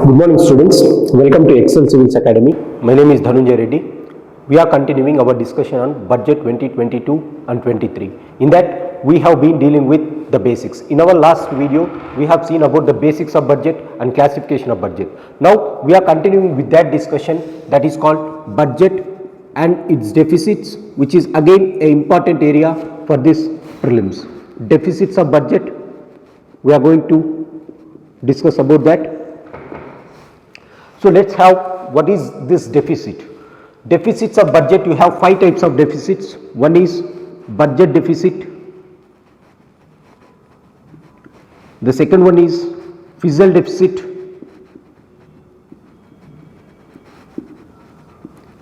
Good morning students, welcome to Excel Civils Academy. My name is Dhanunjaya. We are continuing our discussion on budget 2022 and 23. In that we have been dealing with the basics. In our last video we have seen about the basics of budget and classification of budget. Now we are continuing with that discussion that is called budget and its deficits, which is again an important area for this prelims. Deficits of budget, we are going to discuss about that. So let's have what is this deficit. Deficits of budget, you have 5 types of deficits. One is budget deficit. The second one is fiscal deficit.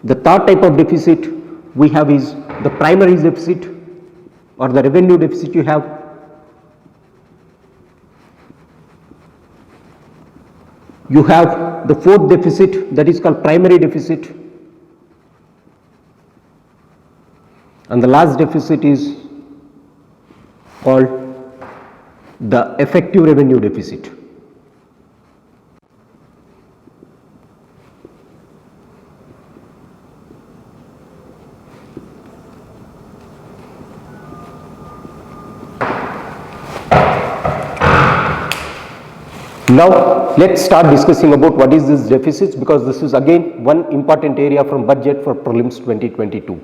The third type of deficit we have is the primary deficit or the revenue deficit you have. You have the fourth deficit, that is called primary deficit, and the last deficit is called the effective revenue deficit. Now let's start discussing about what is this deficits, because this is again one important area from budget for prelims 2022.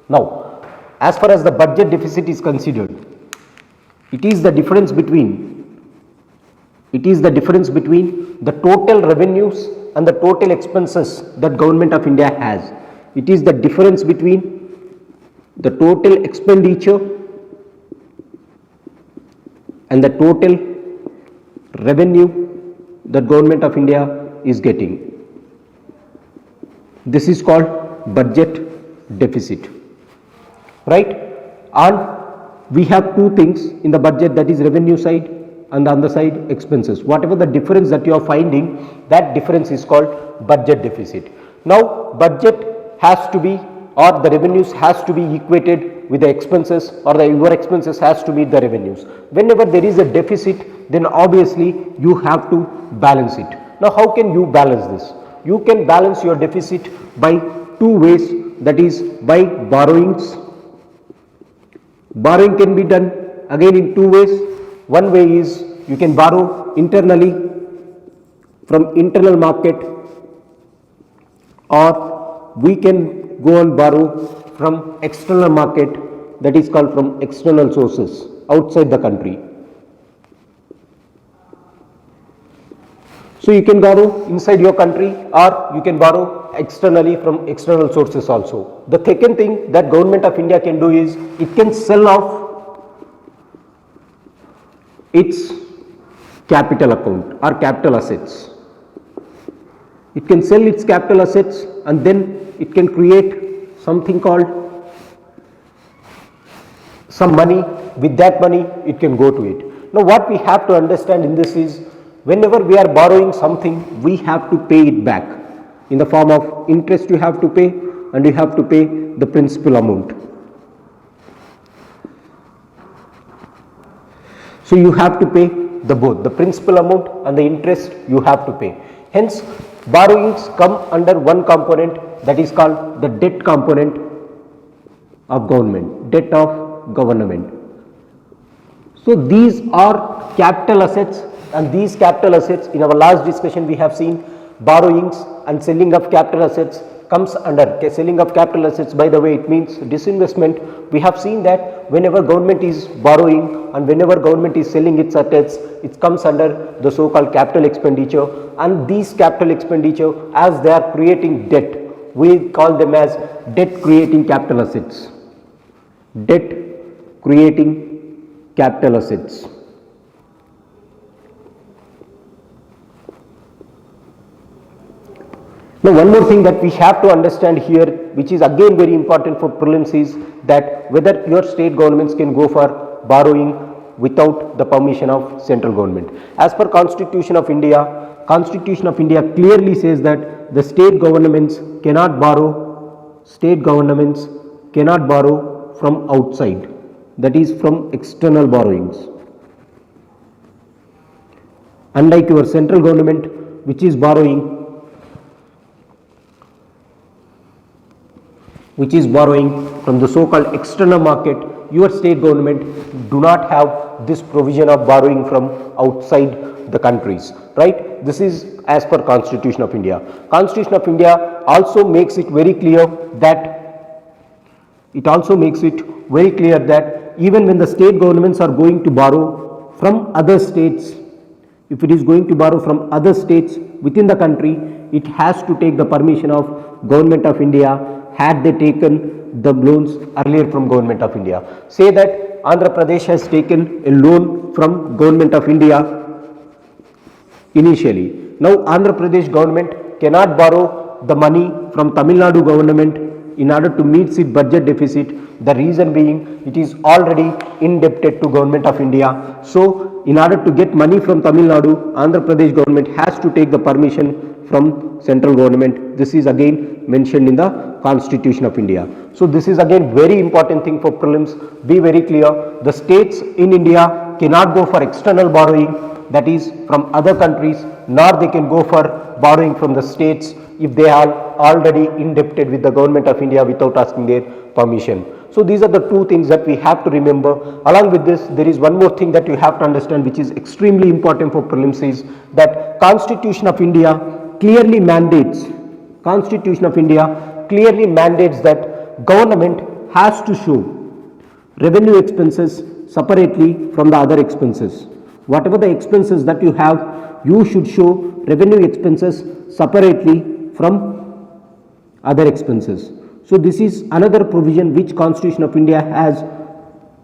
Now as far as the budget deficit is considered, it is the difference between the total revenues and the total expenses that Government of India has. It is the difference between the total expenditure and the total revenue that Government of India is getting. This is called budget deficit, right? And we have two things in the budget, that is revenue side and the other side expenses. Whatever the difference that you are finding, that difference is called budget deficit. Now budget has to be, or the revenues has to be equated with the expenses, or your expenses has to meet the revenues. Whenever there is a deficit, then obviously you have to balance it. Now how can you balance this? You can balance your deficit by two ways, that is by borrowings. Borrowing can be done again in two ways. One way is you can borrow internally from internal market, or we can go and borrow from external market, that is called from external sources outside the country. So you can borrow inside your country, or you can borrow externally from external sources also. The second thing that Government of India can do is it can sell off its capital account or capital assets. It can sell its capital assets and then it can create something called some money. With that money it can go to it. Now what we have to understand in this is, whenever we are borrowing something, we have to pay it back in the form of interest. You have to pay, and you have to pay the principal amount. So you have to pay both the principal amount and the interest you have to pay. Hence borrowings come under one component, that is called the debt component of government, debt of government. So these are capital assets, and these capital assets, in our last discussion we have seen borrowings and selling of capital assets comes under. Selling of capital assets, by the way, it means disinvestment. We have seen that whenever government is borrowing and whenever government is selling its assets, it comes under the so called capital expenditure, and these capital expenditure, as they are creating debt, we call them as debt creating capital assets. Debt creating capital assets. Now one more thing that we have to understand here, which is again very important for prelims, is that whether your state governments can go for borrowing without the permission of central government. As per Constitution of India clearly says that the state governments cannot borrow from outside, that is from external borrowings. Unlike your central government, which is borrowing from the so-called external market, your state government do not have this provision of borrowing from outside the countries, right? This is as per Constitution of India. Constitution of India also makes it very clear that even when the state governments are going to borrow from other states, if it is going to borrow from other states within the country, it has to take the permission of Government of India had they taken the loans earlier from Government of India. Say that Andhra Pradesh has taken a loan from Government of India initially. Now Andhra Pradesh government cannot borrow the money from Tamil Nadu government in order to meet its budget deficit. The reason being, it is already indebted to Government of India. So in order to get money from Tamil Nadu, Andhra Pradesh government has to take the permission from central government. This is again mentioned in the Constitution of India. So this is again very important thing for prelims. Be very clear, the states in India cannot go for external borrowing, that is from other countries, nor they can go for borrowing from the states if they are already indebted with the Government of India without asking their permission. So these are the two things that we have to remember. Along with this, there is one more thing that you have to understand, which is extremely important for prelims, is that Constitution of India clearly mandates that government has to show revenue expenses separately from the other expenses. Whatever the expenses that you have, you should show revenue expenses separately from other expenses. So this is another provision which Constitution of India has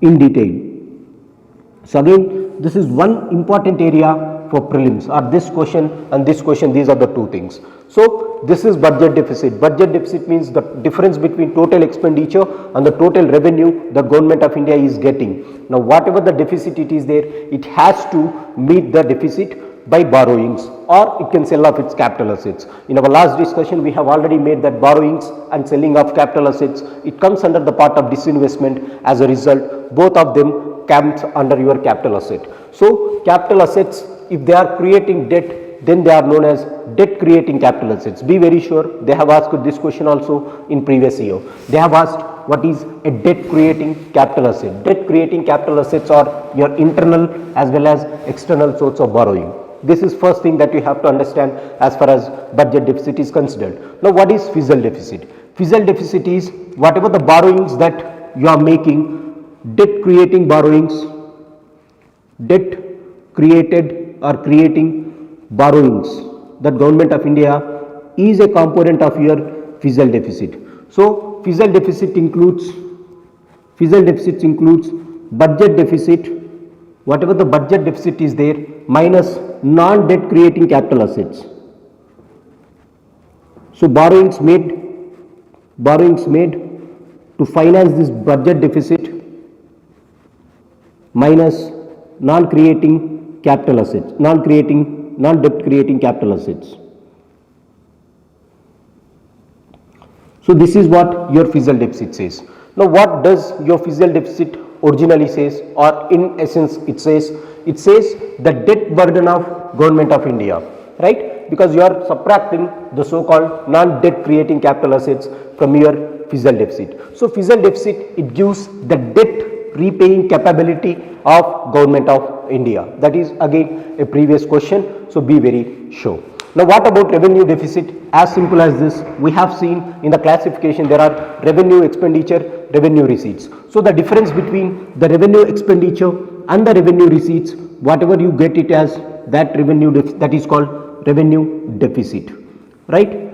in detail. So again, this is one important area for prelims, or this question and this question, these are the two things. So this is budget deficit. Budget deficit means the difference between total expenditure and the total revenue the Government of India is getting. Now whatever the deficit it is there, it has to meet the deficit by borrowings, or it can sell off its capital assets. In our last discussion, we have already made that borrowings and selling of capital assets, it comes under the part of disinvestment. As a result, both of them comes under your capital asset. So capital assets, if they are creating debt, then they are known as debt creating capital assets. Be very sure, they have asked this question also in previous year. They have asked what is a debt creating capital asset. Debt creating capital assets are your internal as well as external source of borrowing. This is first thing that you have to understand as far as budget deficit is considered. Now what is fiscal deficit? Fiscal deficit is whatever the borrowings that you are making, debt creating borrowings, debt created or creating borrowings, that Government of India is a component of your fiscal deficit. So fiscal deficit includes budget deficit, whatever the budget deficit is there, minus non-debt creating capital assets. So borrowings made to finance this budget deficit minus non-creating capital assets, non-debt creating capital assets. So this is what your fiscal deficit says. Now what does your fiscal deficit originally says, or in essence it says the debt burden of Government of India, right? Because you are subtracting the so-called non-debt creating capital assets from your fiscal deficit. So fiscal deficit, it gives the debt repaying capability of Government of India. That is again a previous question, so be very sure. Now what about revenue deficit? As simple as this, we have seen in the classification there are revenue expenditure, revenue receipts. So the difference between the revenue expenditure and the revenue receipts, whatever you get it as, that revenue that is called revenue deficit, right?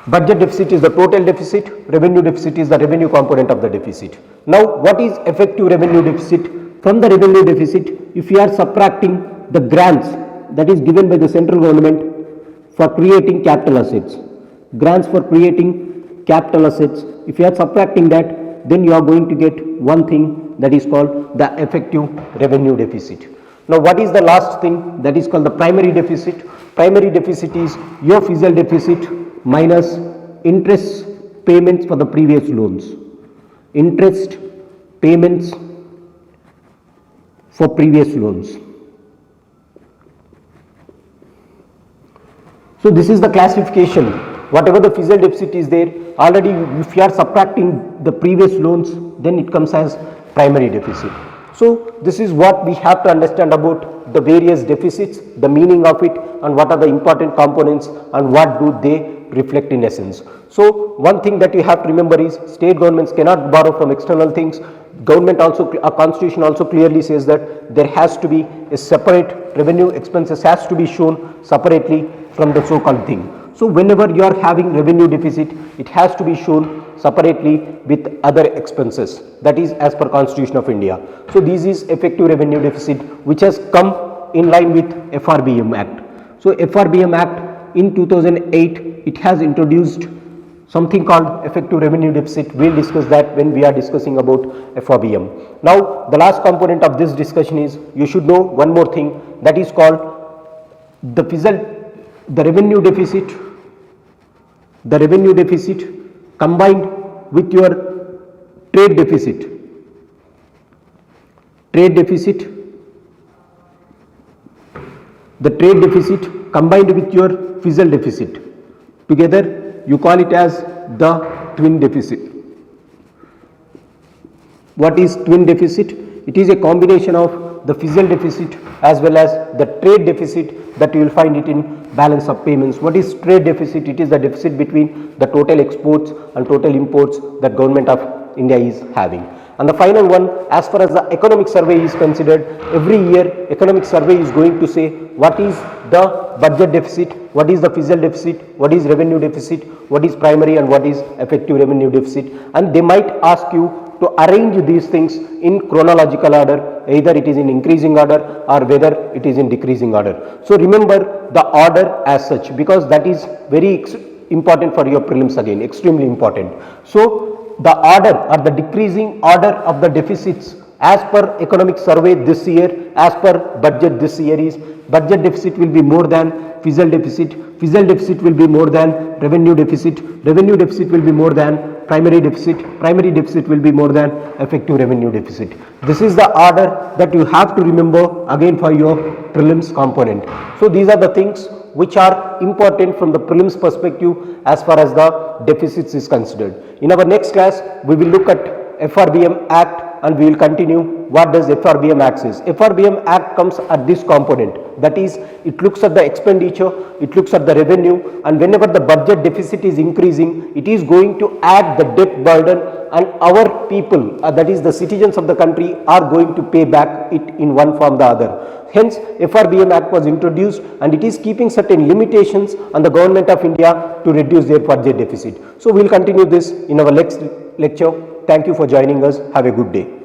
Budget deficit is the total deficit, revenue deficit is the revenue component of the deficit. Now what is effective revenue deficit? From the revenue deficit, if you are subtracting the grants that is given by the central government for creating capital assets, grants for creating capital assets, if you are subtracting that, then you are going to get one thing that is called the effective revenue deficit. Now what is the last thing? That is called the primary deficit. Primary deficit is your fiscal deficit minus interest payments for the previous loans, interest payments for previous loans. So this is the classification. Whatever the fiscal deficit is there, already if you are subtracting the previous loans, then it comes as primary deficit. So this is what we have to understand about the various deficits, the meaning of it, and what are the important components and what do they reflect in essence. So one thing that you have to remember is state governments cannot borrow from external things. Government also, a constitution also clearly says that there has to be a separate revenue, expenses has to be shown separately from the so-called thing. So whenever you are having revenue deficit, it has to be shown separately with other expenses, that is as per Constitution of India. So this is effective revenue deficit, which has come in line with FRBM Act. So FRBM Act in 2008, it has introduced something called effective revenue deficit. We will discuss that when we are discussing about FRBM. Now the last component of this discussion is, you should know one more thing, that is called the revenue deficit. The revenue deficit combined with your trade deficit. Trade deficit, the trade deficit combined with your fiscal deficit. Together you call it as the twin deficit. What is twin deficit? It is a combination of the fiscal deficit as well as the trade deficit that you will find it in balance of payments. What is trade deficit? It is the deficit between the total exports and total imports that government of India is having. And the final one, as far as the economic survey is considered, every year economic survey is going to say what is the budget deficit, what is the fiscal deficit, what is revenue deficit, what is primary and what is effective revenue deficit, and they might ask you to arrange these things in chronological order, either it is in increasing order or whether it is in decreasing order. So remember the order as such, because that is very important for your prelims again, extremely important. So the order or the decreasing order of the deficits as per economic survey this year, as per budget this year, is budget deficit will be more than fiscal deficit, fiscal deficit will be more than revenue deficit, revenue deficit will be more than primary deficit, primary deficit will be more than effective revenue deficit. This is the order that you have to remember again for your prelims component. So these are the things which are important from the prelims perspective as far as the deficits is considered. In our next class, we will look at FRBM Act and we will continue what does FRBM Act says. FRBM Act comes at this component, that is, it looks at the expenditure, it looks at the revenue, and whenever the budget deficit is increasing, it is going to add the debt burden, and our people, that is the citizens of the country, are going to pay back it in one form or the other. Hence FRBM Act was introduced, and it is keeping certain limitations on the government of India to reduce their budget deficit. So we will continue this in our next lecture. Thank you for joining us. Have a good day.